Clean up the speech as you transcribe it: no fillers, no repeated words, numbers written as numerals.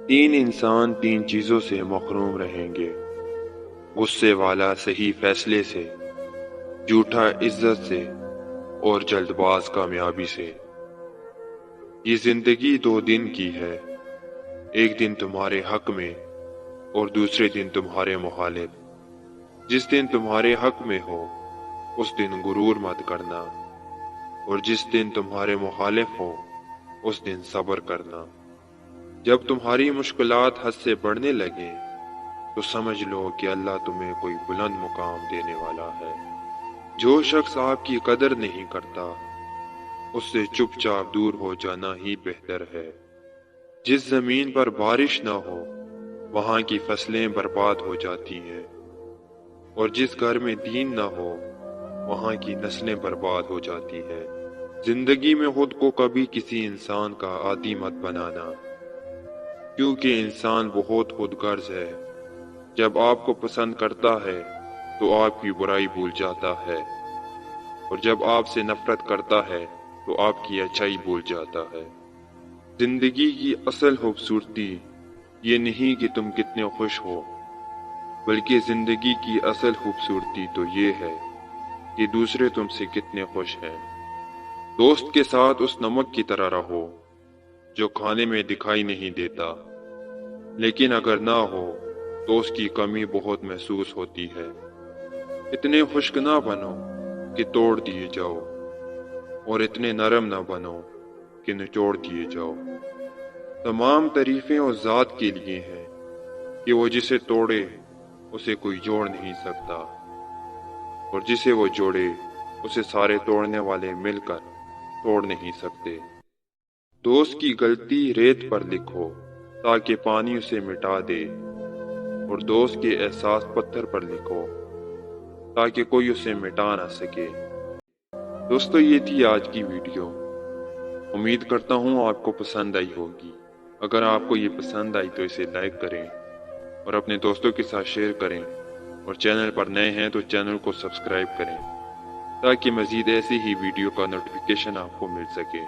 تین انسان تین چیزوں سے محروم رہیں گے: غصے والا صحیح فیصلے سے، جھوٹا عزت سے، اور جلد باز کامیابی سے۔ یہ زندگی 2 دن کی ہے، ایک دن تمہارے حق میں اور دوسرے دن تمہارے مخالف۔ جس دن تمہارے حق میں ہو اس دن غرور مت کرنا، اور جس دن تمہارے مخالف ہو اس دن صبر کرنا۔ جب تمہاری مشکلات حد سے بڑھنے لگیں تو سمجھ لو کہ اللہ تمہیں کوئی بلند مقام دینے والا ہے۔ جو شخص آپ کی قدر نہیں کرتا اس سے چپ چاپ دور ہو جانا ہی بہتر ہے۔ جس زمین پر بارش نہ ہو وہاں کی فصلیں برباد ہو جاتی ہیں، اور جس گھر میں دین نہ ہو وہاں کی نسلیں برباد ہو جاتی ہیں۔ زندگی میں خود کو کبھی کسی انسان کا عادی مت بنانا، کیونکہ انسان بہت خود غرض ہے۔ جب آپ کو پسند کرتا ہے تو آپ کی برائی بھول جاتا ہے، اور جب آپ سے نفرت کرتا ہے تو آپ کی اچھائی بھول جاتا ہے۔ زندگی کی اصل خوبصورتی یہ نہیں کہ تم کتنے خوش ہو، بلکہ زندگی کی اصل خوبصورتی تو یہ ہے کہ دوسرے تم سے کتنے خوش ہیں۔ دوست کے ساتھ اس نمک کی طرح رہو جو کھانے میں دکھائی نہیں دیتا، لیکن اگر نہ ہو تو اس کی کمی بہت محسوس ہوتی ہے۔ اتنے خشک نہ بنو کہ توڑ دیے جاؤ، اور اتنے نرم نہ بنو کہ نچوڑ دیے جاؤ۔ تمام تعریفیں اس ذات کے لیے ہیں کہ وہ جسے توڑے اسے کوئی جوڑ نہیں سکتا، اور جسے وہ جوڑے اسے سارے توڑنے والے مل کر توڑ نہیں سکتے۔ دوست کی غلطی ریت پر لکھو تاکہ پانی اسے مٹا دے، اور دوست کے احساس پتھر پر لکھو تاکہ کوئی اسے مٹا نہ سکے۔ دوستو، یہ تھی آج کی ویڈیو۔ امید کرتا ہوں آپ کو پسند آئی ہوگی۔ اگر آپ کو یہ پسند آئی تو اسے لائک کریں اور اپنے دوستوں کے ساتھ شیئر کریں، اور چینل پر نئے ہیں تو چینل کو سبسکرائب کریں تاکہ مزید ایسی ہی ویڈیو کا نوٹیفیکیشن آپ کو مل سکے۔